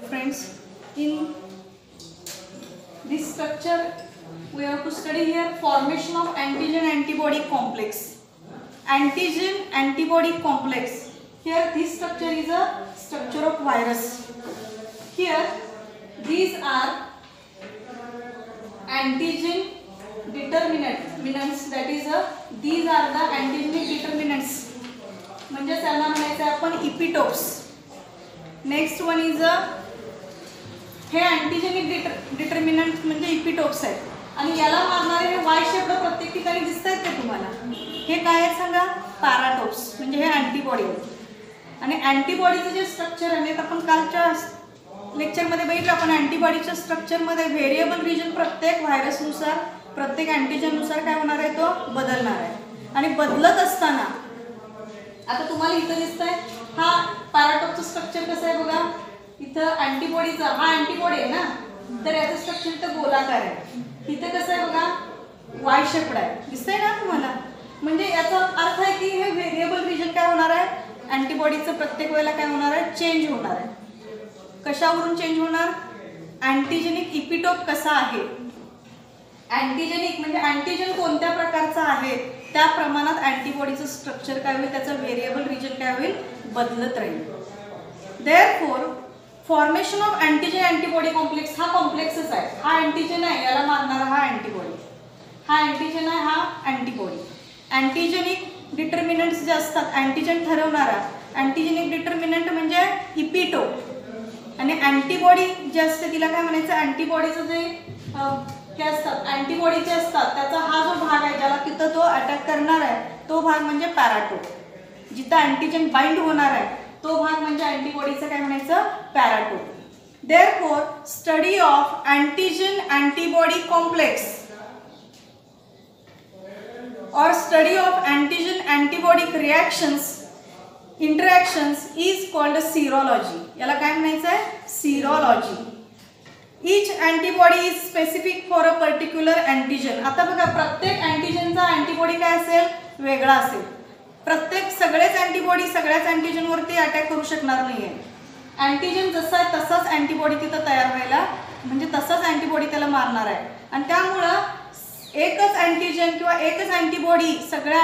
Friends, in this structure we have to study here formation of antigen antibody complex. Antigen antibody complex. Here this structure is a structure of virus. Here these are antigen determinants, that is these are the antigenic determinants, म्हणजे त्यांना म्हणायचं आपण इपिटोप्स. Next one is हे अँटीजेनिक determinant म्हणजे इपिटोप्स आहेत आणि याला मारणारे हे वाय शेप्ड प्रत्येक ठिकाणी दिसत आहेत ते तुम्हाला. हे काय आहेत सांगा? पॅराटोप्स, म्हणजे हे अँटीबॉडी आहेत. आणि अँटीबॉडीचं जे स्ट्रक्चर आहे आपण कालच्या लेक्चरमध्ये बघितलं. आपण अँटीबॉडीच्या स्ट्रक्चरमध्ये व्हेरिएबल रिजन प्रत्येक व्हायरसनुसार प्रत्येक अँटीजननुसार काय होणार आहे, तो बदलणार आहे. आणि बदलत असताना आता तुम्हाला इथं दिसतंय हा पॅराटोपचं स्ट्रक्चर कसं आहे बघा. इथं अँटीबॉडीचा हा अँटीबॉडी आहे ना, तर याचं स्ट्रक्चर इथं गोलाकार आहे. इथं कसं आहे बघा, वाय शेप्ड आहे. दिसतंय ना तुम्हाला? म्हणजे याचा अर्थ आहे की हे व्हेरिएबल रिजन काय होणार आहे, अँटीबॉडीचं प्रत्येक वेळेला काय होणार आहे, चेंज होणार आहे. कशावरून चेंज होणार? अँटीजेनिक इपिटोप कसा आहे, अँटीजेनिक म्हणजे अँटीजन कोणत्या प्रकारचा आहे त्या प्रमाणात अँटीबॉडीचं स्ट्रक्चर काय होईल, त्याचं व्हेरिएबल रिजन काय होईल, बदलत राहील. Therefore formation of antigen antibody complex हा कॉम्प्लेक्सच आहे. हा अँटीजन आहे, याला मारणारा हा अँटीबॉडी, हा अँटीजन आहे, हा अँटीबॉडी. अँटीजेनिक डिटर्मिनंट्स जे असतात, अँटीजन ठरवणारा अँटीजेनिक डिटर्मिनंट म्हणजे इपिटोप. आणि अँटीबॉडी जे असते तिला काय म्हणायचं, अँटीबॉडीचं जे हे असतात अँटीबॉडीचे असतात त्याचा हा जो भाग आहे ज्याला तिथं तो अटॅक करणार आहे तो भाग म्हणजे पॅराटोप. जिथं अँटीजन बाइंड होणार आहे तो भाग म्हणजे अँटीबॉडीचं काय म्हणायचं, paratope. Therefore study of antigen antibody complex or study of antigen antibody reactions interactions is called serology. याला काय म्हणायचं आहे, सिरोलॉजी. Each antibody is specific for a particular antigen. आता बघा प्रत्येक अँटीजनचा अँटीबॉडी काय असेल, वेगळा असेल. प्रत्येक सगळेच अँटीबॉडी सगळ्याच अँटीजनवरती अटॅक करू शकणार नाहीये. अँटीजन जसा आहे तसाच अँटीबॉडी तिथं तयार व्हायला, म्हणजे तसाच अँटीबॉडी त्याला मारणार आहे. आणि त्यामुळं एकच अँटीजन किंवा एकच अँटीबॉडी सगळ्या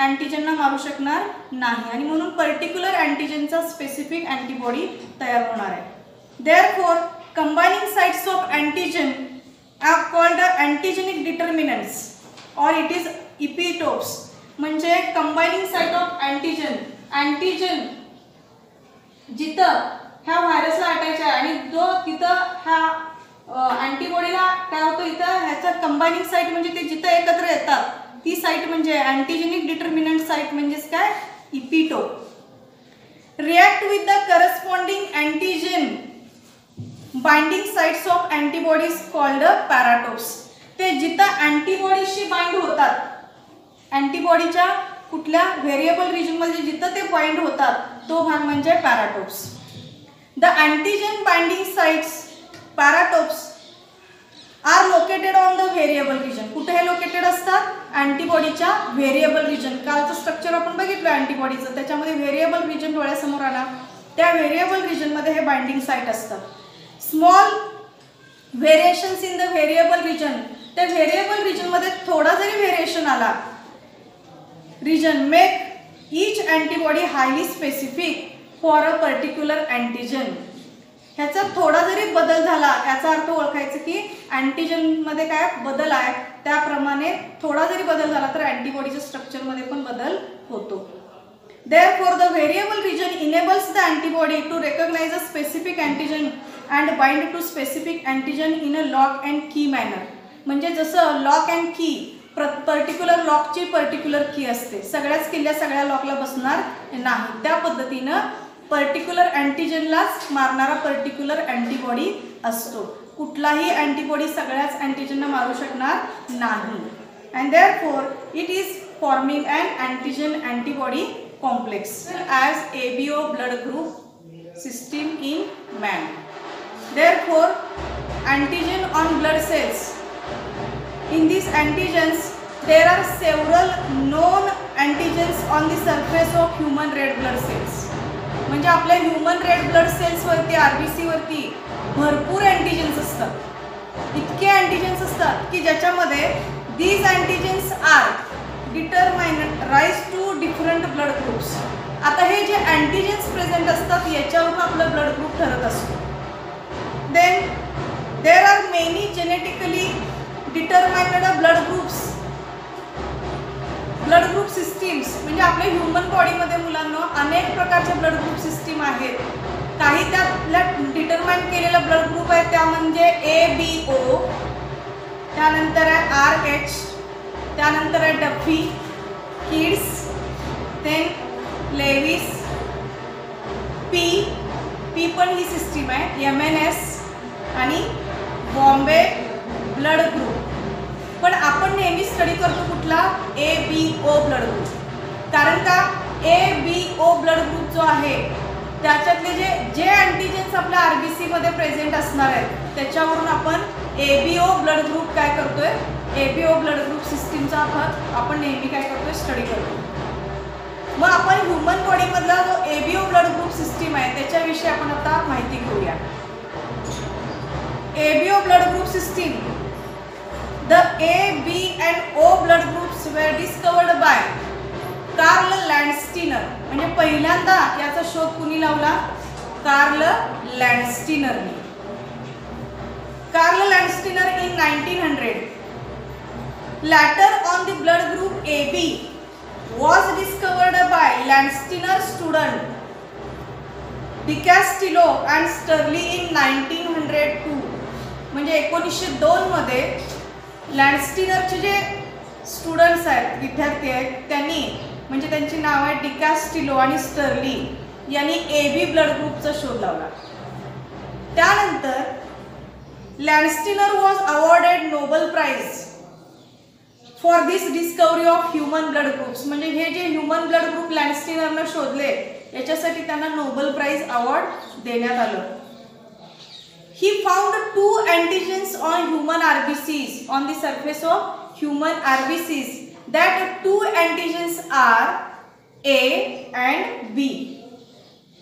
अँटीजनना मारू शकणार नाही आणि म्हणून पर्टिक्युलर अँटीजनचा स्पेसिफिक अँटीबॉडी तयार होणार आहे. Therefore combining sites of antigen are called antigenic determinants or it is epitopes. म्हणजे combining site of antigen, antigen जिथं ह्या व्हायरसला अटॅच आहे आणि जो तिथं ह्या अँटीबॉडीला काय होतं, इथं ह्याचा कंबायनिंग साईट म्हणजे ते जिथं एकत्र येतात ती साईट म्हणजे अँटीजेनिक डिटर्मिनंट साईट म्हणजेच काय, epitope. React with the corresponding antigen binding sites of antibodies called paratopes. ते जिथं अँटीबॉडीशी बाइंड होतात, अँटीबॉडीच्या कुठल्या व्हेरिएबल रिजनमध्ये जिथं ते बाइंड होतात तो भाग म्हणजे paratopes. The antigen binding sites paratopes are located on the variable region. कुठे हे लोकेटेड असतात, अँटीबॉडीच्या व्हेरिएबल रिजन. कालचं स्ट्रक्चर आपण बघितलं अँटीबॉडीचं, त्याच्यामध्ये व्हेरिएबल रिजन डोळ्यासमोर आला. त्या व्हेरिएबल रिजनमध्ये हे बाइंडिंग साइट असतात. Small variations in the variable region, त्या व्हेरिएबल रिजन मध्ये थोडा जरी व्हेरिएशन आला, region make each antibody highly specific for a particular antigen. ह्याचा थोडा जरी बदल झाला याचा अर्थ ओळखायचं की अँटीजन मध्ये काय बदल आहे, त्याप्रमाणे थोडा जरी बदल झाला तर अँटीबॉडीच्या स्ट्रक्चर मध्ये पण बदल होतो. Therefore, the variable region enables the antibody to recognize a specific antigen and bind to specific antigen in a lock and key manner. म्हणजे जसं लॉक अँड की, पर्टिक्युलर लॉकची पर्टिक्युलर की असते, सगळ्याच किल्ल्या सगळ्या लॉकला बसणार नाही, त्या पद्धतीनं पर्टिक्युलर अँटीजनलाच मारणारा पर्टिक्युलर अँटीबॉडी असतो. कुठलाही अँटीबॉडी सगळ्याच अँटीजनला मारू शकणार नाही. And therefore it is forming an antigen antibody complex as ABO blood group system in man. Therefore, antigen on blood cells. In these antigens, there are several known antigens on the surface of human red blood cells. म्हणजे आपल्या human red blood cells वरती RBC वरती भरपूर अँटीजेन्स असतात. इतके अँटीजेन्स असतात की ज्याच्यामध्ये these antigens are determine rise to different blood groups. आता हे जे अँटीजेन्स प्रेझेंट असतात याच्यावरून आपलं ब्लड ग्रुप ठरत असतो. Then there are many genetically determined blood groups. Blood group systems म्हणजे आपल्या ह्युमन बॉडीमध्ये मुलांना अनेक प्रकारचे ब्लड ग्रुप सिस्टीम आहेत. काही त्यातल्या डिटरमाइन केलेला ब्लड ग्रुप आहे त्या म्हणजे ABO, त्यानंतर आहे RH, त्यानंतर आहे Duffy, Kidds, then Lewis, P पण ही सिस्टीम आहे, MNS आणि बॉम्बे ब्लड ग्रुप. पण आपण नेहमी स्टडी करतो कुठला ABO ब्लड ग्रुप. कारण का ABO ब्लड ग्रुप जो आहे त्याच्यातले जे अँटीजेन्स आपल्या RBC मध्ये प्रेझेंट असणार आहेत त्याच्यावरून आपण ABO ब्लड ग्रुप काय करतोय, ABO ब्लड ग्रुप सिस्टीमचा आपण नेहमी काय करतोय, स्टडी करतो. मग आपण ह्युमन बॉडी मधला जो ABO ब्लड ग्रुप सिस्टीम आहे त्याच्याविषयी आपण आता माहिती घेऊया. ABO blood group system. The A, B and O blood groups were discovered by Karl Landsteiner. म्हणजे पहिल्यांदा याचा शोध कुणी लावला, कार्ल लँडस्टीनरने. Karl Landsteiner in 1900. Later on the blood group AB was discovered by Landsteiner student डिकॅस्टिलो and स्टर्ली in 1902. म्हणजे 1902 मध्ये लँडस्टीनरचे जे स्टुडंट्स आहेत, विद्यार्थी आहेत, त्यांनी म्हणजे त्यांची नाव आहे डिकॅस्टिलो आणि स्टर्ली यांनी AB ब्लड ग्रुपचा शोध लावला. त्यानंतर Landsteiner was awarded Nobel prize for this discovery of human blood groups. म्हणजे हे जे ह्युमन ब्लड ग्रुप लँडस्टीनरने शोधले याच्यासाठी त्यांना नोबेल प्राइज अवॉर्ड देण्यात आलं. He found 2 antigens on human RBCs on the surface of human RBCs. That 2 antigens are A and B.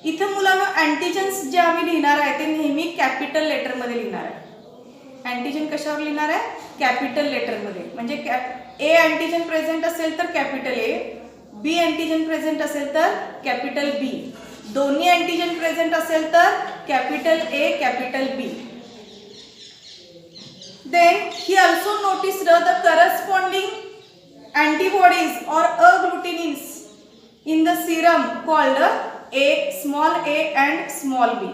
इथे मुलांना अँटीजेन्स जे आम्ही लिहिणार आहे ते नेहमी कॅपिटल लेटर मध्ये लिहिणार आहे. अँटीजन कशावर लिहिणार आहे, कॅपिटल लेटर मध्ये. म्हणजे A अँटीजन प्रेझेंट असेल तर capital A, B antigen present असेल तर कॅपिटल B, दोन्ही अँटीजन प्रेझेंट असेल तर capital A capital B. Then he also noticed the corresponding antibodies or agglutinins in the serum called A, small a and small b.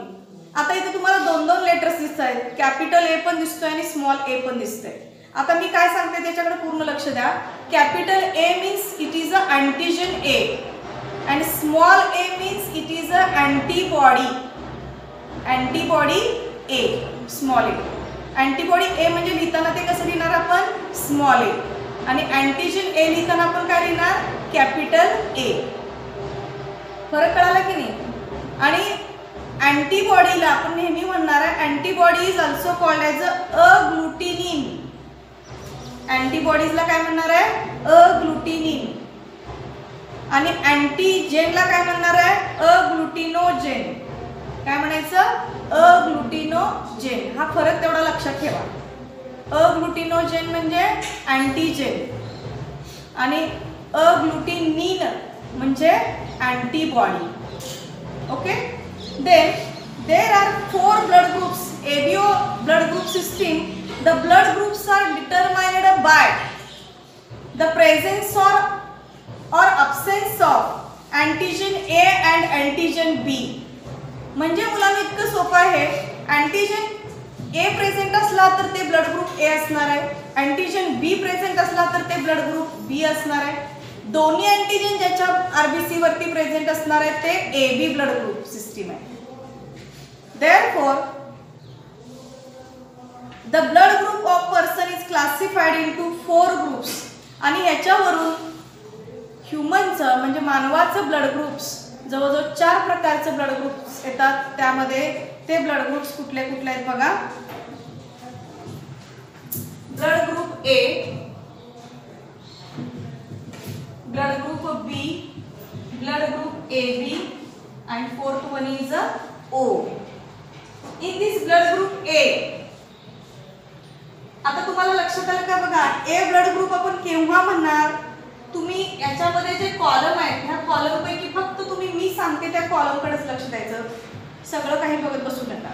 आता इथे तुम्हाला दोन letters दिसत आहेत, कॅपिटल A पण दिसतोय आणि स्मॉल a पण दिसतंय. आता मी काय सांगते त्याच्याकडे पूर्ण लक्ष द्या. Capital A means it is a antigen A and small a means it is a antibody. Antibody A, small a. Antibody A म्हणजे लिहिताना ते कसं लिहिणार आपण, स्मॉल a. आणि अँटीजन A लिहिताना आपण काय लिहिणार, कॅपिटल A. फरक कळाला की नाही. आणि अँटीबॉडीला आपण नेहमी म्हणणार आहे antibody is also called as agglutinin. अँटीबॉडीजला काय म्हणणार आहे, अग्लुटिनिन. आणि अँटीजेनला काय म्हणणार आहे, अग्लुटिनोजेन. काय म्हणायचं, अग्लुटिनोजेन. हा फरक तेवढा लक्षात ठेवा. अग्लुटिनोजेन म्हणजे अँटीजेन आणि अग्लुटिनिन म्हणजे antibody. Okay. Then there are 4 blood groups. ABO blood group system. The blood groups are determined by the presence or absence of antigen A and antigen B. म्हणजे मुलांना इतकं सोपं आहे, अँटीजन A प्रेझेंट असला तर ते blood group A असणार आहे, अँटीजन B प्रेझेंट असला तर ते ब्लड ग्रुप B असणार आहे. दोन्ही अँटीजन ज्याच्या RBC वरती प्रेझेंट असणार आहे ते AB ब्लड ग्रुप सिस्टीम आहे. Therefore the blood group of person is classified into 4 groups. आणि याच्यावरून ह्युमनचं म्हणजे मानवाचं ब्लड ग्रुप्स जवळजवळ 4 प्रकारचे ब्लड ग्रुप्स येतात. त्यामध्ये ते ब्लड ग्रुप्स कुठले कुठले आहेत बघा. Blood group A, blood group B, blood group AB and fourth one is O. In this blood group A, आता तुम्हाला लक्षात आलं का बघा, ए ब्लड ग्रुप आपण केव्हा म्हणणार, तुम्ही याच्यामध्ये जे कॉलम आहेत ह्या कॉलम पैकी फक्त तुम्ही मी सांगते त्या कॉलम कडेच लक्ष द्यायचं, सगळं काही बघत बसू नका.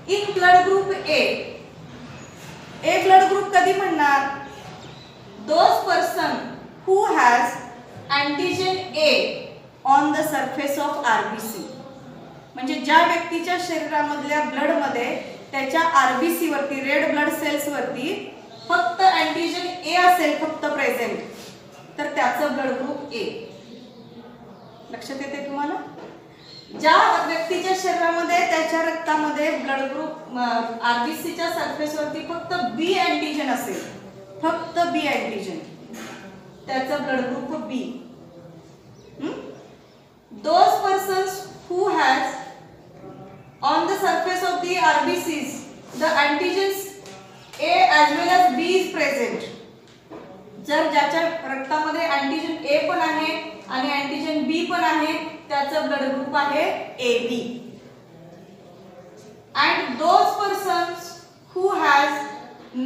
In blood group A blood group कधी म्हणणार, those person who has antigen A on the surface of RBC, म्हणजे ज्या व्यक्तीच्या शरीरामधल्या ब्लड मध्ये त्याच्या आरबीसी वरती रेड ब्लड सेल्स वरती फक्त अँटीजन ए असेल फक्त प्रेझेंट, तर त्याचं ब्लड ग्रुप ए. लक्षात येते तुम्हाला, ज्या व्यक्तीच्या शरीरामध्ये त्याच्या रक्तामध्ये ब्लड ग्रुप आरबीसीच्या सरफेस वरती फक्त बी अँटीजन असेल, फक्त बी अँटीजन, त्याचं blood group B. Those persons who has on the surface of the RBCs the antigens A as well as B is present. जर ज्याच्या रक्तामध्ये अँटीजन ए पण आहे आणि अँटीजन बी पण आहे त्याचं ब्लड ग्रुप आहे AB. And those persons who has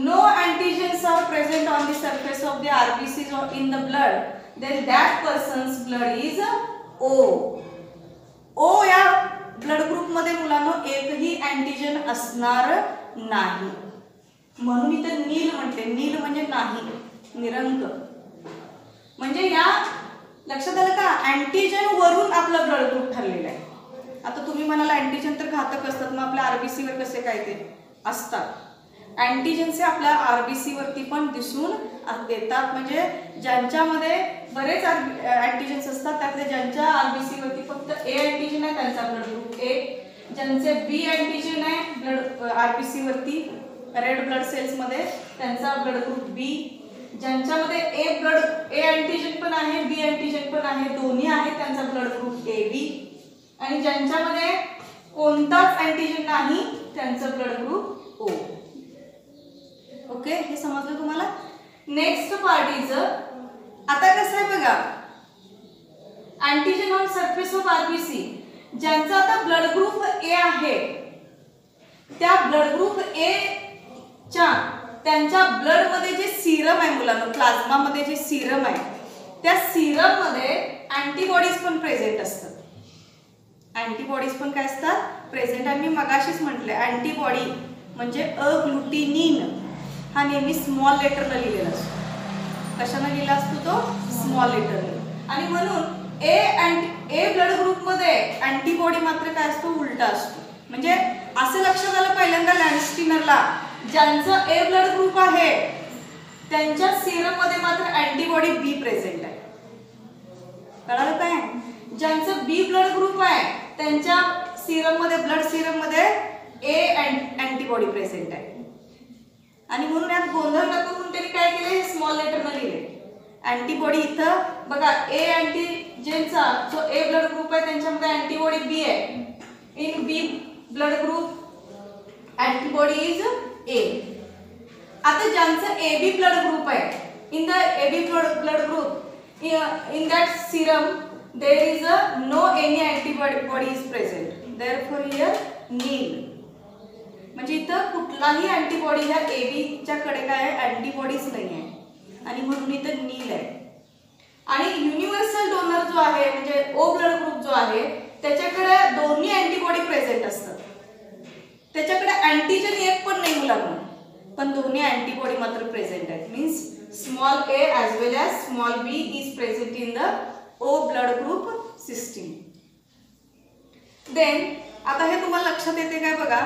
no antigens are present on the surface of the RBCs or in the blood, then that person's blood is O. O या blood group मध्ये मुलांनो एकही antigen असणार नाही, म्हणून इथे नील म्हणते. नील म्हणजे नाही, निरंक. म्हणजे या लक्षात आलं का, अँटीजन वरून आपलं ब्लड ग्रुप ठरलेलं आहे. आता तुम्ही म्हणाला अँटीजन तर घातक असतात, मग आपल्या आरबीसी वर कसे काय ते असतात. अँटीजन्स आपल्या आरबीसी वरती पण दिसून येतात, म्हणजे ज्यांच्यामध्ये बरेच अँटीजन्स असतात त्यातले ज्यांच्या आरबीसी वरती फक्त ए अँटीजन आहे त्यांचा ब्लड ग्रुप ए, ज्यांचे बी अँटीजन आहे ब्लड आरबीसी वरती रेड ब्लड सेल्स मध्ये त्यांचा ब्लड ग्रुप बी, ज्यांच्यामध्ये ए अँटीजन पण आहे बी अँटीजन पण आहे दोन्ही आहे त्यांचा ब्लड ग्रुप ए बी, आणि ज्यांच्यामध्ये कोणताच अँटीजन नाही त्यांचा ब्लड ग्रुप ओ. ओके, हे समजलं तुम्हाला. नेक्स्ट पार्ट इज, आता कसं आहे बघा, antigen on surface of RBC, ज्यांचा आता ब्लड ग्रुप ए आहे त्या ब्लड ग्रुप ए च्या त्यांच्या ब्लड मध्ये जे सीरम आहे मुलांना, प्लाझ्मा मध्ये जे सीरम आहे त्या सीरम मध्ये अँटीबॉडीज पण प्रेझेंट असतात. अँटीबॉडीज पण काय असतात प्रेझेंट, आणि मी मगाशीच म्हटले अँटीबॉडी म्हणजे अग्लुटिनिन हा नेहमी स्मॉल लेटरने लिहिलेला असतो. कशाने लिहिला असतो तो, स्मॉल लेटरने. आणि म्हणून ए ब्लड ग्रुप मध्ये अँटीबॉडी मात्र काय असतो, उलटा असतो. म्हणजे असं लक्षात आलं पहिल्यांदा लॅन्स्टीनरला, ज्यांचं ए ब्लड ग्रुप आहे त्यांच्या सीरम मध्ये मात्र अँटीबॉडी बी प्रेझेंट आहे. कळालं काय, ज्यांचं बी ब्लड ग्रुप आहे त्यांच्या सीरम मध्ये ब्लड सीरम मध्ये ए अँटीबॉडी प्रेझेंट आहे. आणि म्हणून यात गोंधळ नको म्हणून त्यांनी काय केले, स्मॉल लेटरने लिहिले अँटीबॉडी. इथं बघा ए अँटीजेनचा जो ए ब्लड ग्रुप आहे त्यांच्यामध्ये अँटीबॉडी बी आहे. In B blood group antibody is A. आता ज्यांचं ए बी ब्लड ग्रुप आहे, in the A B blood group in that serum there is no any antibody is present, therefore here nil. म्हणजे इथं कुठलाही antibody ह्या A B च्या कडे काय आहे, अँटीबॉडीज नाही आहे, आणि म्हणून इथं नील आहे. आणि युनिव्हर्सल डोनर जो आहे म्हणजे ओ ब्लड ग्रुप जो आहे त्याच्याकडे दोन्ही अँटीबॉडी प्रेझेंट असतात. त्याच्याकडे अँटीजन एक पण नाही मुलांना, पण दोन्ही अँटीबॉडी मात्र प्रेझेंट आहेत. Means small A as well as small B is present in the O blood group system. Then आता हे तुम्हाला लक्षात येते काय बघा,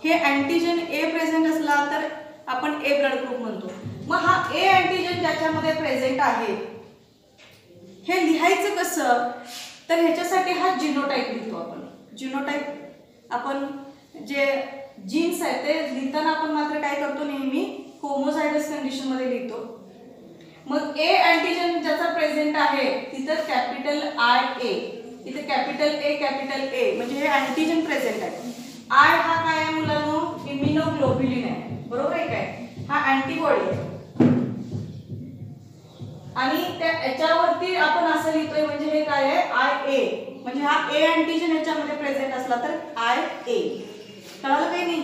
हे अँटीजन ए प्रेझेंट असला तर आपण ए ब्लड ग्रुप म्हणतो. मग हा ए अँटीजन ज्याच्यामध्ये प्रेझेंट आहे हे लिहायचं कसं, तर ह्याच्यासाठी हा जिनोटाइप लिहितो आपण. जिनोटाइप आपण जे जीन्स आहे ते लिहिताना आपण मात्र काय करतो, नेहमी होमोझायगस कंडिशन मध्ये लिहितो. मग ए अँटीजन ज्याचा प्रेझेंट आहे तिथं कॅपिटल आय ए, इथे कॅपिटल ए म्हणजे हे अँटीजन प्रेझेंट आहे. आय हा काय आहे मुलांनो, इम्युनोग्लोब्युलिन आहे, बरोबर आहे काय, हा अँटीबॉडी आहे. आणि त्या याच्यावरती आपण असं लिहितोय म्हणजे हे काय आहे, आय ए म्हणजे हा ए अँटीजन ह्याच्यामध्ये प्रेझेंट असला तर IA. कळालं काही नाही?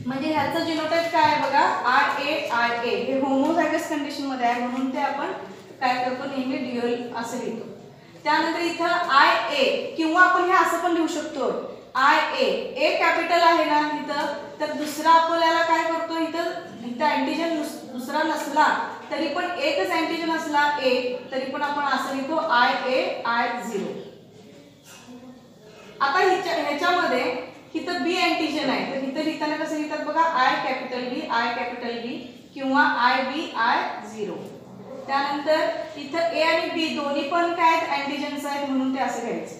म्हणजे ह्याचं जिनोटाइप काय आहे बघा, IA. हे होमोझायगस कंडिशन मध्ये आहे म्हणून ते आपण काय करतो नेहमी ड्युअल असं लिहितो. त्यानंतर इथं IA किंवा आपण हे असं पण लिहू शकतो IA. ए कॅपिटल आहे ना इथं, तर दुसरा आपल्याला काय करतो इथं अँटीजन दुसरा नसला तरी पण एकच अँटीजन असला A तरी पण आपण असं लिहितो IA. 0. आता ह्याच्यामध्ये इथं बी अँटीजन आहे तर इथं लिहिताना कसं लिहितात बघा, I B किंवा IB. 0. त्यानंतर इथं ए आणि बी दोन्ही पण काय आहेत अँटीजन्स आहेत म्हणून ते असं घ्यायचं.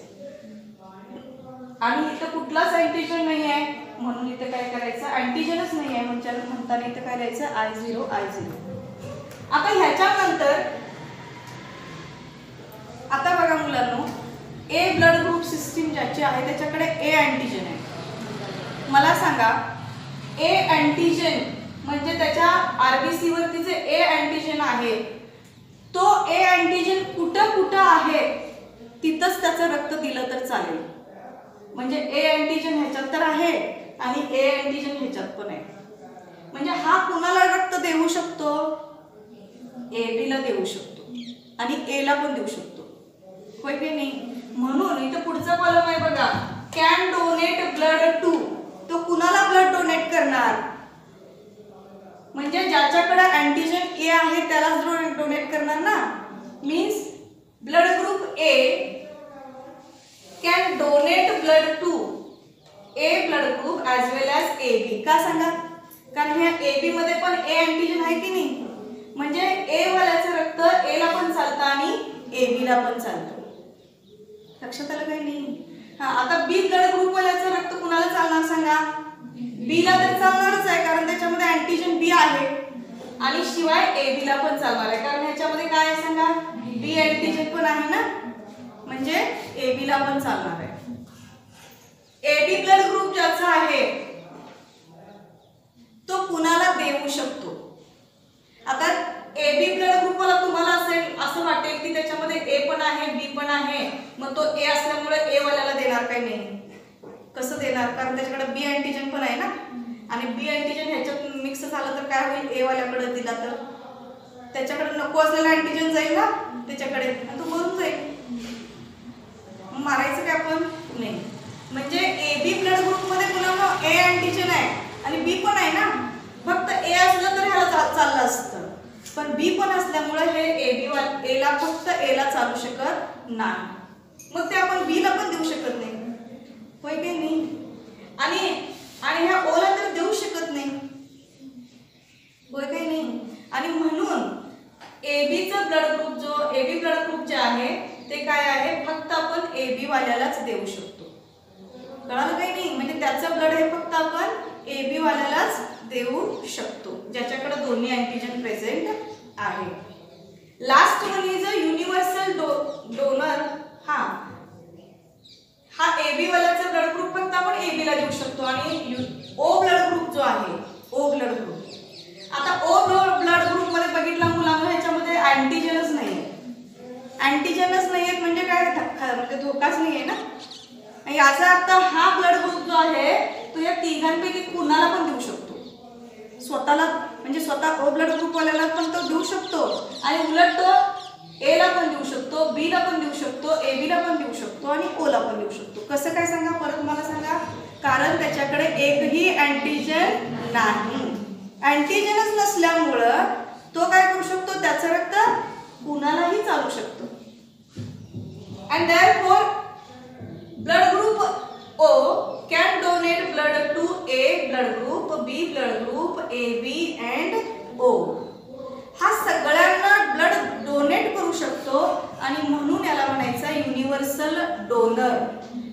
आणि इथं कुठलाच अँटीजन नाही आहे म्हणून इथं काय करायचं, अँटीजनच नाही आहे म्हणताना इथं काय लिहायचं I0. आता ह्याच्यानंतर आता बघा मुलांनो, ए ब्लड ग्रुप सिस्टीम ज्याची आहे त्याच्याकडे ए अँटीजन आहे. मला सांगा ए अँटीजन म्हणजे त्याच्या आरबीसी वरती जे ए अँटीजन आहे तो ए अँटीजन कुठं आहे तिथंच त्याचं रक्त दिलं तर चालेल. म्हणजे ए अँटीजन ह्याच्यात तर आहे आणि ए अँटीजन ह्याच्यात पण आहे. म्हणजे हा कुणाला रक्त देऊ शकतो, AB ला देऊ शकतो आणि A ला पण देऊ शकतो, होय की नाही? म्हणून इथं पुढचा कॉलम आहे बघा, कॅन डोनेट ब्लड टू. तो कुणाला ब्लड डोनेट करणार, म्हणजे ज्याच्याकडे अँटीजन ए आहे त्यालाच डोनेट करणार ना. Means blood group A can donate blood to A blood group as well as AB. का सांगा, कारण ह्या AB मध्ये पण ए अँटीजन आहे की नाही, म्हणजे ए वाल्याचं रक्त ए ला पण चालतं आणि AB ला पण चालतं. लक्षात आलं काही नाही? हा, आता बी ब्लड ग्रुप वाल्याचं रक्त कुणाला चालणार सांगा, बी ला तर चालणारच आहे कारण त्याच्यामध्ये अँटीजन बी आहे आणि शिवाय AB ला पण चालणार आहे कारण ह्याच्यामध्ये काय आहे सांगा, बी अँटीजन पण आहे ना, म्हणजे AB ला पण चालणार आहे. AB ब्लड ग्रुप ज्याचा आहे तो कुणाला देऊ शकतो. आता AB ब्लड ग्रुप वाला तुम्हाला असं वाटेल की त्याच्यामध्ये ए पण आहे बी पण आहे, मग तो ए असल्यामुळे ए वाल्याला देणार काही नाही. कसं देणार, कारण त्याच्याकडे बी अँटीजन पण आहे ना आणि बी अँटीजन ह्याच्यात मिक्स झालं तर काय होईल, ए वाल्याकडे दिला तर त्याच्याकडे नको असलेला अँटीजन जाईल ना त्याच्याकडे आणि तो मरून जाईल. मारायचं काय आपण नाही. म्हणजे AB ब्लड ग्रुप मध्ये पुन्हा ए अँटीजन आहे आणि बी पण आहे ना, फक्त ए असलं तर ह्याला चाललं असतं पण बी पण असल्यामुळे हे AB ए ला फक्त ए ला चालू शकत नाही. मग ते आपण बी ला पण देऊ शकत नाही, होय की नाही? आणि ह्या ओ ला तर देऊ शकत नाही, होय की नाही? आणि म्हणून AB ब्लड ग्रुप जे आहे ते काय आहे, फक्त आपण AB वाल्यालाच देऊ शकतो. कळालं काही नाही? म्हणजे त्याचं ब्लड हे फक्त आपण AB वाल्यालाच देऊ शकतो ज्याच्याकडे दोन्ही अँटीजन प्रेझेंट आहे. Last one is a universal donor. हा AB वाल्याचा ब्लड ग्रुप फक्त आपण AB ला देऊ शकतो आणि O ब्लड ग्रुप जो आहे, O ब्लड ग्रुप, आता O ब्लड ग्रुप मध्ये बघितला मुलांना ह्याच्यामध्ये अँटीजनच नाहीये. अँटीजनच नाहीये म्हणजे काय, म्हणजे धोकाच नाहीये ना. याचा अर्थ हा ब्लड ग्रुप जो आहे तो या तिघांपैकी कुणाला पण देऊ शकतो. स्वतःला म्हणजे स्वतः O ब्लड ग्रुप वाल्याला पण तो देऊ शकतो आणि उलट तो ए ला पण देऊ शकतो, बी ला पण देऊ शकतो, AB ला पण देऊ शकतो आणि O ला पण देऊ शकतो. कसं काय सांगा, परत मला सांगा. कारण त्याच्याकडे एकही अँटीजन नाही. अँटीजनच नसल्यामुळं तो काय करू शकतो, त्याचं रक्त कुणालाही चालू शकतो. And therefore blood group O can donate blood to A blood group, B blood group, AB and O. हा सगळ्यांना ब्लड डोनेट करू शकतो आणि म्हणून याला म्हणायचं युनिव्हर्सल डोनर,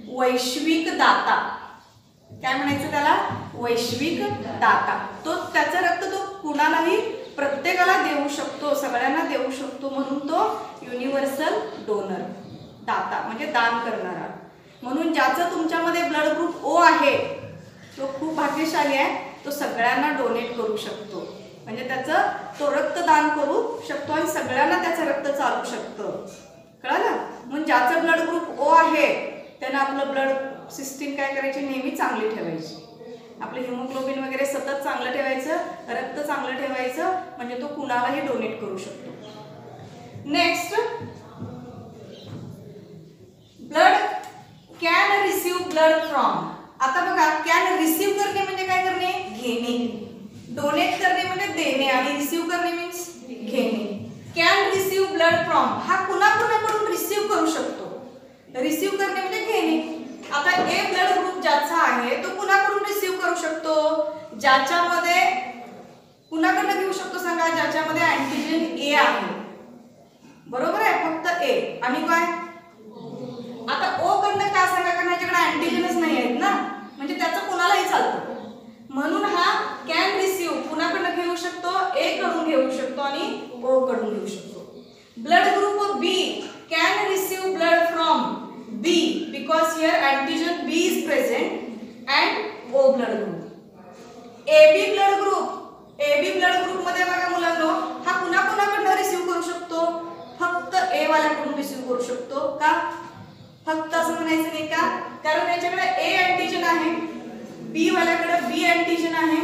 वैश्विक दाता. काय म्हणायचं त्याला, वैश्विक दाता. तो त्याचं रक्त तो कुणालाही प्रत्येकाला देऊ शकतो, सगळ्यांना देऊ शकतो म्हणून तो युनिव्हर्सल डोनर, दाता म्हणजे दान करणारा. म्हणून ज्याचं तुमच्यामध्ये ब्लड ग्रुप O आहे तो खूप भाग्यशाली आहे, तो सगळ्यांना डोनेट करू शकतो. म्हणजे त्याचं तो रक्तदान करू शकतो आणि सगळ्यांना त्याचं रक्त चालू शकतं. कळलं? म्हणून ज्याचं ब्लड ग्रुप ओ आहे त्यानं आपलं ब्लड सिस्टीम काय करायची, नेहमी चांगली ठेवायची. आपलं हिमोग्लोबिन वगैरे सतत चांगलं ठेवायचं, रक्त चांगलं ठेवायचं, म्हणजे तो कुणालाही डोनेट करू शकतो. Next, blood can receive blood from. आता बघा, कॅन रिसीव करणे म्हणजे काय करणे, घेणे. डोनेट करणे म्हणजे देणे आणि रिसीव करणे मीन्स घेणे. कॅन रिसीव ब्लड फ्रॉम हा कुणाकुणाकडून रिसीव करू शकतो. रिसीव करणे म्हणजे घेणे. आता ए ब्लड ग्रुप ज्याचा आहे तो कुणाकडून रिसीव करू शकतो, ज्याच्यामध्ये कुणाकडून घेऊ शकतो सांगा, ज्याच्यामध्ये अँटीजन ए आहे. बरोबर आहे, फक्त ए. आणि काय आता ओ कडनं का सांगा, कारण याच्याकडे अँटीजनच नाही आहेत ना, म्हणजे त्याचं कुणालाही चालतं. म्हणून हा कॅन रिसीव कुणाकडनं घेऊ शकतो, ए कडून घेऊ शकतो आणि ओ कडून घेऊ शकतो. Blood group B can receive blood from B because here antigen B is present and O blood group. AB blood group मध्ये बघा मुलांनो, हा कुणाकुणाकडून रिसीव करू शकतो, फक्त A वाल्याकडून रिसीव करू शकतो. का फक्त असं म्हणायचं नाही का, कारण याच्याकडे A अँटीजन आहे, B वाल्याकडे B अँटीजन आहे,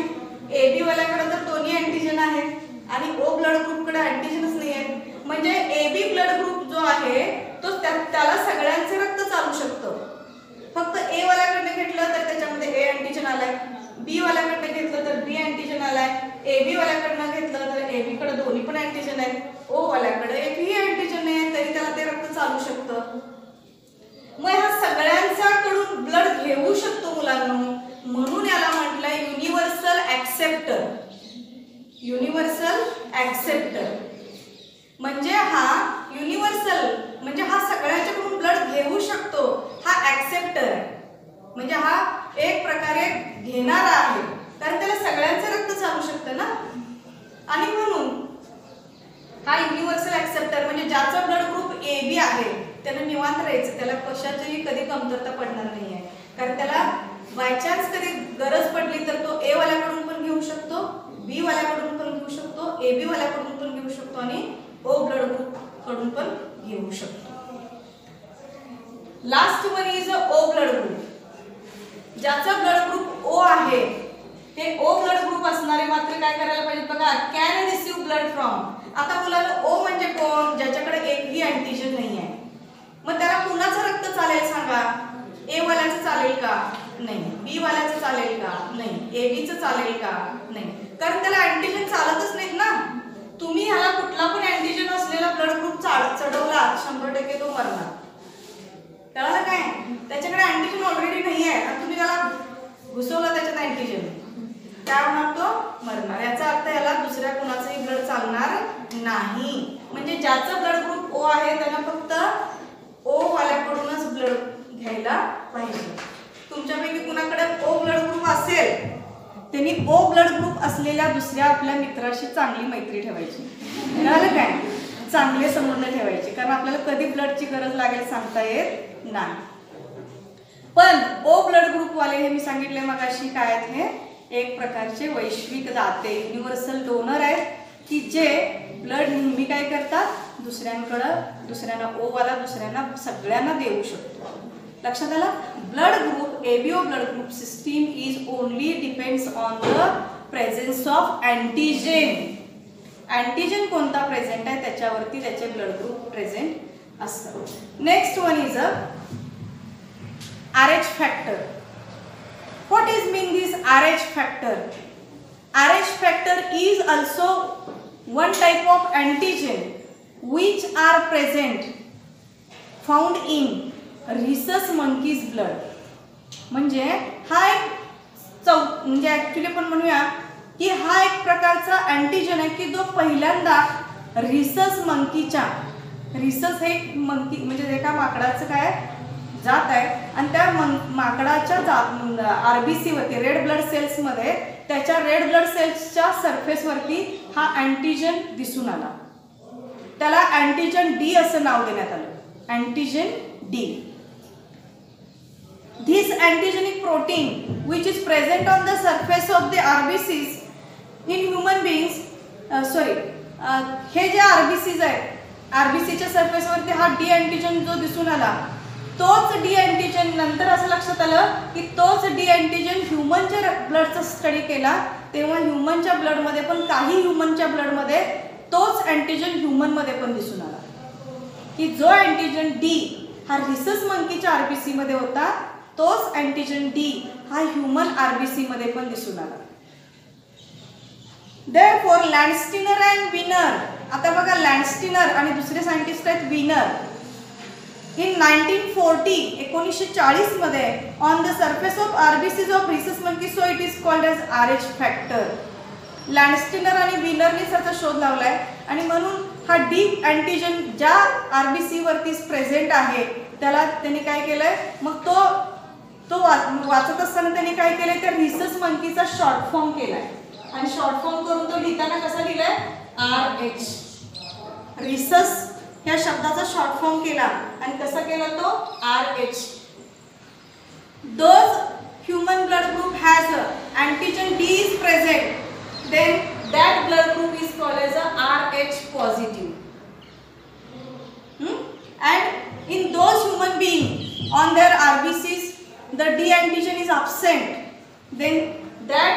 AB वाल्याकडे तर दोन्ही अँटीजन आहेत आणि O ब्लड ग्रुप कडे अँटीजनच नाही आहे. म्हणजे AB ब्लड ग्रुप जो आहे तो त्याला सगळ्यांचे रक्त चालू शकतं. फक्त ए वाल्याकडे घेतलं तर त्याच्यामध्ये ए अँटीजन आलाय, बी वाल्याकडे घेतलं तर बी अँटीजन आलाय, एबी वाल्याकडनं घेतलं तर एबी कडे दोन्ही पण अँटीजन आहेत, ओ वाल्याकडे एकही अँटीजन नाही तरी त्याला ते रक्त चालू शकतं. मग हा सगळ्यांच्याकडून ब्लड घेऊ शकतो मुलांनो, म्हणून याला म्हटलंय युनिव्हर्सल ऍक्सेप्टर. युनिव्हर्सल ऍक्सेप्टर म्हणजे हा युनिव्हर्सल म्हणजे हा सगळ्यांच्याकडून ब्लड घेऊ शकतो, हा ऍक्सेप्टर आहे. म्हणजे हा एक प्रकारे घेणारा आहे, कारण त्याला सगळ्यांचे रक्त चालू शकतं ना. आणि म्हणून हा युनिव्हर्सल ऍक्सेप्टर म्हणजे ज्याचा ब्लड ग्रुप ए बी आहे त्याला निवांत राहायचं, त्याला कशाचीही कधी कमतरता पडणार नाही आहे. कारण त्याला बाय चान्स कधी गरज पडली तर तो ए वाल्याकडून पण घेऊ शकतो, बी वाल्याकडून पण घेऊ शकतो, ए बी वाल्याकडून पण घेऊ शकतो आणि ओ ब्लड ग्रुप कडून पण घेऊ शकतो. Last one is O blood group. ज्याचा ब्लड ग्रुप ओ आहे ते ओ ब्लड ग्रुप असणारे मात्र काय करायला पाहिजे बघा, कॅन रिसीव ब्लड फ्रॉम. आता मुलांना ओ म्हणजे कोण, ज्याच्याकडे एकही अँटीजन नाही आहे. मग त्याला कुणाचं रक्त चालेल सांगा, ए वाल्याचं चालेल का, नाही. बी वाल्याचं चालेल का, नाही. ए बी चं चालेल का, नाही. कारण त्याला अँटीजन चालतच नाहीत ना. तुम्ही ह्याला कुठला पण अँटीजन असलेला ब्लड ग्रुप चढवला 100% तो मरणार. त्याला काय, त्याच्याकडे अँटीजन ऑलरेडी नाही आहे आणि तुम्ही त्याला घुसवलं त्याच्यात अँटीजन, काय होणार, तो मरणार. याचा अर्थ याला दुसऱ्या कुणाचंही ब्लड चालणार नाही. म्हणजे ज्याचं ब्लड ग्रुप ओ आहे त्याला फक्त ओ वाल्याकडूनच ब्लड घ्यायला पाहिजे. तुमच्यापैकी कुणाकडे ओ ब्लड ग्रुप असेल त्यांनी ओ ब्लड ग्रुप असलेल्या दुसऱ्या आपल्या मित्राशी चांगली मैत्री ठेवायची. कळलं काय, चांगले संबंध ठेवायचे, कारण आपल्याला कधी ब्लडची गरज लागेल सांगता येत नाही. पण ओ ब्लड ग्रुप वाले हे मी सांगितले मगाशी काय आहेत, हे एक प्रकारचे वैश्विक दाते, युनिव्हर्सल डोनर आहेत की जे ब्लड नेहमी काय करतात, दुसऱ्यांना ओ वाला दुसऱ्यांना सगळ्यांना देऊ शकतो. लक्षात आलं. Blood group ABO blood group system is only depends on the presence of antigen. Antigen कोणता प्रेझेंट आहे त्याच्यावरती त्याचे ब्लड ग्रुप प्रेझेंट असतात. Next one is RH factor. What is mean this RH factor? RH factor is also one type of antigen which are present found in rhesus monkeys blood. म्हणजे हा एक म्हणजे actually पण म्हणूया की हा एक प्रकारचा अँटीजन आहे की जो पहिल्यांदा रिसस मंकीच्या, रिसस हे मंकी म्हणजे एका माकडाचं काय जात आहे आणि त्या माकडाच्या RBC वरती रेड ब्लड सेल्स मध्ये त्याच्या रेड ब्लड सेल्सच्या सरफेस वरती हा अँटीजन दिसून आला. त्याला अँटीजन डी असं नाव देण्यात आलं, antigen D. This antigenic protein which is present on the surface of the RBCs in human beings, हे जे RBCs आहेत आरबीसीच्या सरफेसवरती हा डी अँटीजन जो दिसून आला, तोच डी अँटीजन नंतर असं लक्षात आलं की तोच डी अँटीजन ह्युमनच्या ब्लडचा स्टडी केला, तेव्हा ह्युमनच्या ब्लडमध्ये पण काही ह्युमनच्या ब्लडमध्ये तोच अँटीजन ह्युमनमध्ये पण दिसून आला की जो अँटीजन डी हा रिसस मंकीच्या आरबीसी मध्ये होता, तोच अँटीजन डी हा ह्युमन आरबीसी मध्ये पण दिसून आला. Therefore लँडस्टीनर अँड विनर, आता बघा लँडस्टीनर आणि दुसरे सायंटिस्ट आहेत विनर, इन 1940 मध्ये on the surface of RBCs of rhesus monkey, so it is called as RH factor. Landsteiner आणि विनरने त्याचा शोध लावलाय आणि म्हणून हा डी अँटीजन ज्या आरबीसी वरती प्रेझेंट आहे त्याला त्यांनी काय केलंय, मग तो वाचत असताना त्यांनी काय केलंय, त्या रिसस मंकीचा शॉर्ट फॉर्म केलाय आणि शॉर्ट फॉर्म करून तो लिहिताना कसा लिहिलाय RH. रिसस या शब्दाचा शॉर्ट फॉर्म केला आणि कसा केला तो RH. Those human blood group has antigen D is present, then that blood group is called as a RH positive. And in those human beings on their RBCs the D antigen is absent, then that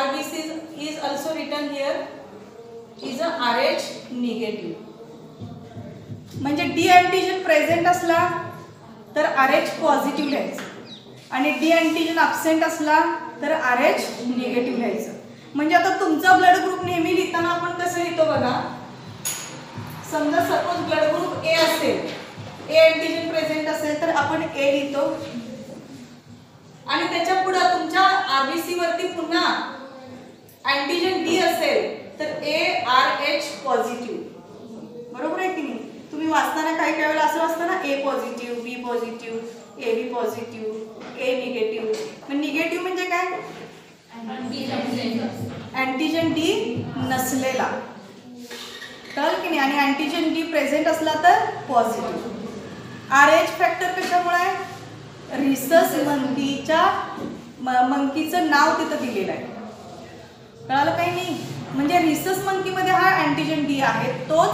RBC is also written here is a RH negative. म्हणजे D antigen present असला तर RH positive लिहायचं आणि D antigen absent असला तर RH negative लिहायचं. म्हणजे आता तुमचा ब्लड ग्रुप नेहमी लिहिताना आपण कसं लिहितो बघा, समजा सपोज ब्लड ग्रुप ए असेल, ए अँटीजन प्रेझेंट असेल तर आपण ए लिहितो आणि त्याच्या पुढे तुमच्या आरबीसी वरती पुन्हा अँटीजन डी असेल तर ARH पॉझिटिव्ह. बरोबर आहे की नाही? तुम्ही वाचताना काही काही वेळेला असं असतं ना, A positive, B positive, AB positive, A negative. मग निगेटिव्ह म्हणजे काय, अँटीजन डी नसलेला, कळलं की नाही? आणि अँटीजन डी प्रेझेंट असला तर पॉझिटिव्ह. RH फॅक्टर कशामुळे, रिसस मंकीचं नाव तिथं दिलेलं आहे, कळालं काही नाही? म्हणजे रिसस मंकीमध्ये हा अँटीजन डी आहे, तोच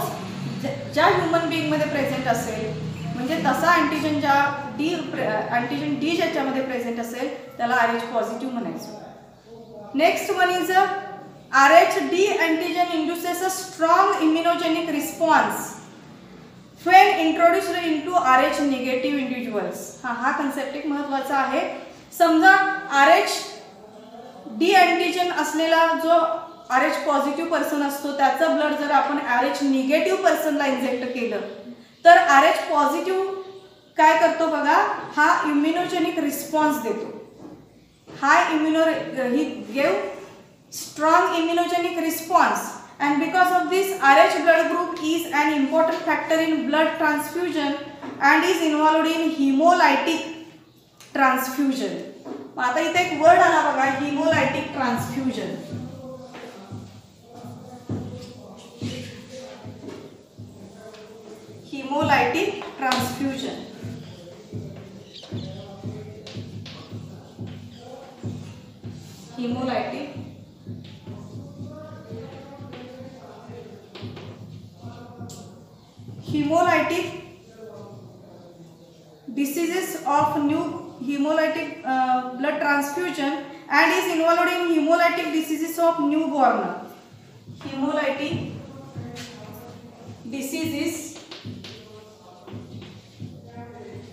ज्या ह्युमन बीइंग मध्ये प्रेझेंट असेल, म्हणजे तसा अँटीजन अँटीजन डी ज्याच्यामध्ये प्रेझेंट असेल त्याला RH पॉझिटिव्ह म्हणायचं. Next one is RH D antigen induces a strong immunogenic response when introduced into RH negative individuals. हा कन्सेप्ट एक महत्त्वाचा आहे. समजा RH डी अँटीजन असलेला जो RH पॉझिटिव्ह पर्सन असतो त्याचं ब्लड जर आपण RH निगेटिव्ह पर्सनला इंजेक्ट केलं तर RH पॉझिटिव्ह काय करतो बघा, हा इम्युनोजेनिक रिस्पॉन्स देतो. He gave strong immunogenic response and because of this RH blood group is an important factor in blood transfusion and is involved in hemolytic transfusion. आता इथे एक वर्ड आला बघा, hemolytic transfusion. hemolytic transfusion. hemolytic diseases of new hemolytic blood transfusion and is involved in hemolytic diseases of newborn. Hemolytic diseases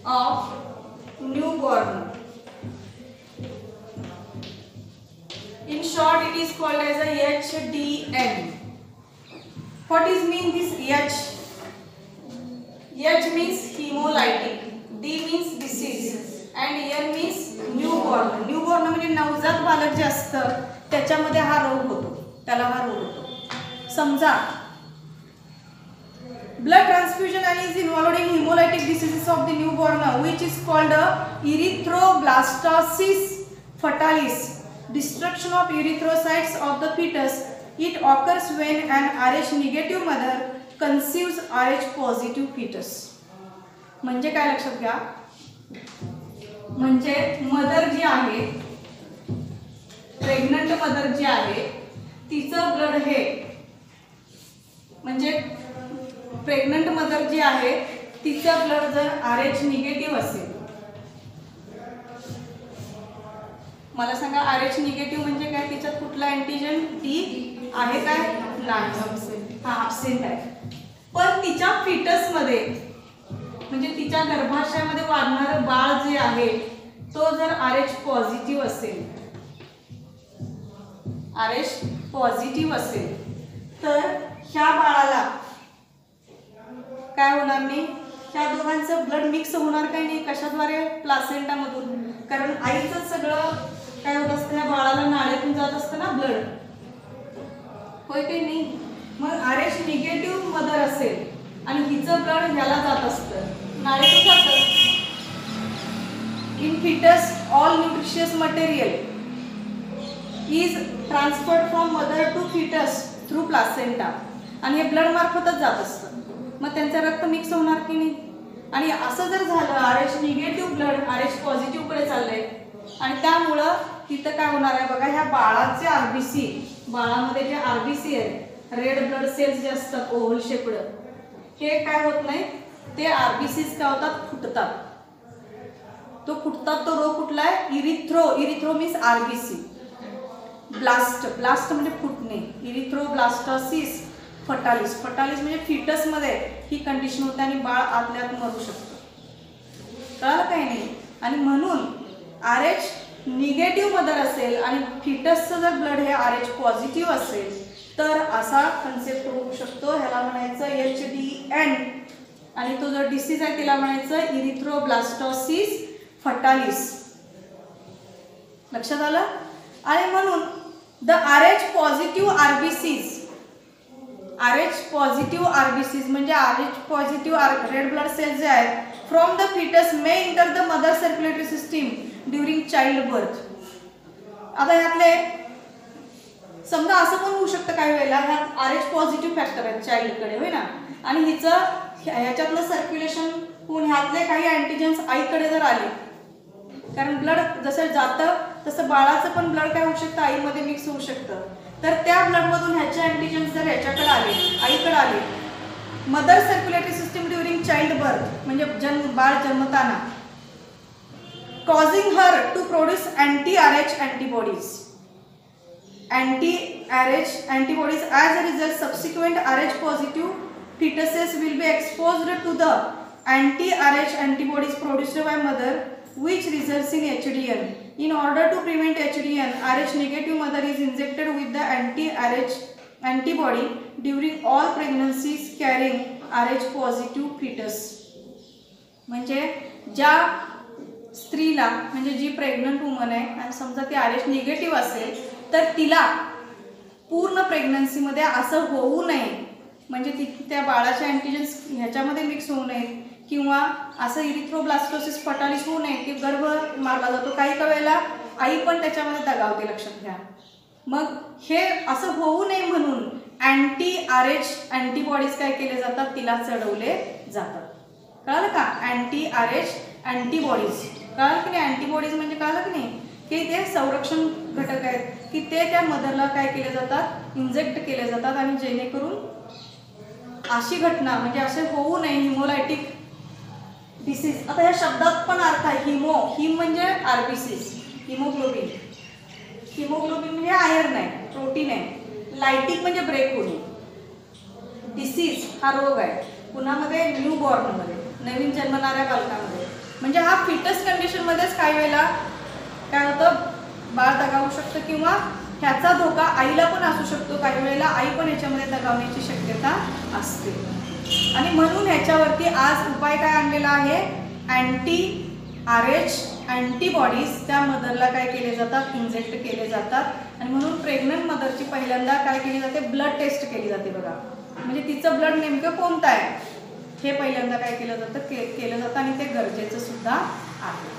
of newborn. In short, it is called as a HDN. What is mean this H? H means hemolytic, D means disease and N means newborn. newborn म्हणजे नवजात बालक जे असतं त्याच्यामध्ये हा रोग होतो, त्याला हा रोग होतो. समजा blood transfusion and is involved in hemolytic diseases of the newborn which is called erythroblastosis fetalis, destruction of erythrocytes of the fetus. It occurs when an RH negative mother conceives RH positive fetus. म्हणजे काय लक्षात घ्या, म्हणजे mother जी आहे, pregnant mother जी आहे, तिचं blood हे म्हणजे प्रेग्नंट मदर जी आहे तिचं ब्लड जर RH निगेटिव्ह असेल, मला सांगा RH निगेटिव्ह म्हणजे काय, तिच्यात कुठला अँटीजन टी आहे काय, नाही, हा अब्सेंट आहे. पण तिच्या फिटसमध्ये म्हणजे तिच्या गर्भाशयामध्ये वाढणारं बाळ जे आहे तो जर RH पॉझिटिव्ह असेल, RH पॉझिटिव्ह असेल तर ह्या बाळाला काय होणार नाही, ह्या दोघांचं ब्लड मिक्स होणार काही नाही. कशाद्वारे, प्लासेंटामधून. कारण आईचं सगळं काय होत असतं, ह्या बाळाला नाळेतून जात असतं ना ब्लड, होय की नाही. मग RH निगेटिव्ह मदर असेल आणि हिचं ब्लड ह्याला जात असतं, नाळेतून जातं. In fetus all nutritious material is transferred from mother to fetus through placenta, आणि हे ब्लड मार्फतच जात असतं. मग त्यांचं रक्त मिक्स होणार की नाही. आणि असं जर झालं RH negative blood RH positive कडे चाललंय आणि त्यामुळं तिथं काय होणार आहे बघा, ह्या बाळाचे RBC, बाळामध्ये जे RBC आहेत, रेड ब्लड सेल्स जे असतात ओव्हल शेपड, हे काय होत नाही, ते RBCs काय होतात, फुटतात. तो फुटतात, तो रोग कुठला आहे, इरिथ्रो मीन्स RBC. ब्लास्ट म्हणजे फुटणे, इरिथ्रोब्लास्टोसिस फटालिस म्हणजे फिटस मध्ये ही कंडिशन होते आणि बाळ आतल्यात मरू शकतं. कळालं काही नाही. आणि म्हणून RH निगेटिव्ह मदर असेल आणि फिटसचं जर ब्लड हे RH पॉझिटिव्ह असेल तर असा कन्सेप्ट होऊ शकतो, ह्याला म्हणायचं HDN, आणि तो जो डिसीज आहे तिला म्हणायचं इरिथ्रोब्लास्टोसिस फटालिस. लक्षात आलं. आणि म्हणून द RH पॉझिटिव्ह RBCs म्हणजे RH positive red blood cells जे आहेत from the fetus may enter the mother circulatory system during child birth. आता ह्यातले समजा असं पण होऊ शकतं काही वेळेला, ह्यात RH पॉझिटिव्ह फॅक्टर आहेत चाइल्डकडे, होय ना, आणि हिचं ह्याच्यातलं सर्क्युलेशन होऊन ह्यातले काही अँटीजन्स आईकडे जर आले, कारण ब्लड जसं जातं तसं बाळाचं पण ब्लड काय होऊ शकतं, आईमध्ये मिक्स होऊ शकतं. तर त्या ब्लडमधून ह्याचे अँटीजन्स जर ह्याच्याकडे आले, आईकडे आले, mother circulatory system during child birth म्हणजे बाळ जन्मताना, causing her to produce anti-RH antibodies. Anti-RH antibodies as a result, subsequent RH positive fetuses will be exposed to the anti-RH antibodies produced by mother, which results in HDN. In order to prevent HDN, RH negative mother is injected with the anti-RH antibody during all pregnancies carrying RH positive fetus. म्हणजे ज्या स्त्रीला म्हणजे जी pregnant woman आहे आणि समजा ती RH negative असेल तर तिला पूर्ण प्रेग्नन्सीमध्ये असं होऊ नये, म्हणजे ती त्या बाळाचे अँटीजन्स ह्याच्यामध्ये मिक्स होऊ नये किंवा असं इरिथ्रोब्लास्टोसिस फटालिस होऊ नये की गर्भ मारला जातो. काही वेळेला आई पण त्याच्यामध्ये दगावते, लक्षात घ्या. मग हे असं होऊ नये म्हणून anti-RH अँटीबॉडीज काय केले जातात, तिला चढवले जातात. कळलं का, anti-RH अँटीबॉडीज. कळलं की नाही, अँटीबॉडीज म्हणजे कळलं की नाही की ते संरक्षण घटक आहेत की ते त्या मदरला काय केले जातात, इंजेक्ट केले जातात आणि जेणेकरून अशी घटना म्हणजे असे होऊ नये, हिमोलायटिक डिसीज. आता या शब्दात पण अर्थ आहे, हिम म्हणजे RBCs, हिमोग्लोबिन म्हणजे आयर्न आहे, प्रोटीन आहे, लायटिक म्हणजे ब्रेक होणे, डिसीज हा रोग आहे कुणामध्ये, न्यूबॉर्न मध्ये, नवीन जन्मणाऱ्या बालकामध्ये. म्हणजे हा फिटस कंडिशन मध्येच काही वेळेला काय होतं, बाळ दगावू शकतं किंवा ह्याचा धोका आईला पण असू शकतो. काही वेळेला आई पण याच्यामध्ये दगावण्याची शक्यता असते. आणि म्हणून ह्याच्यावरती आज उपाय काय आणलेला आहे, anti-RH अँटीबॉडीज त्या मदरला काय केले जातात, इंजेक्ट केले जातात. आणि म्हणून प्रेग्नंट मदरची पहिल्यांदा काय केली जाते, ब्लड टेस्ट केली जाते बघा. म्हणजे तिचं ब्लड नेमकं कोणतं आहे हे पहिल्यांदा काय केलं जातं, केलं जातं आणि ते गरजेचं सुद्धा आहे.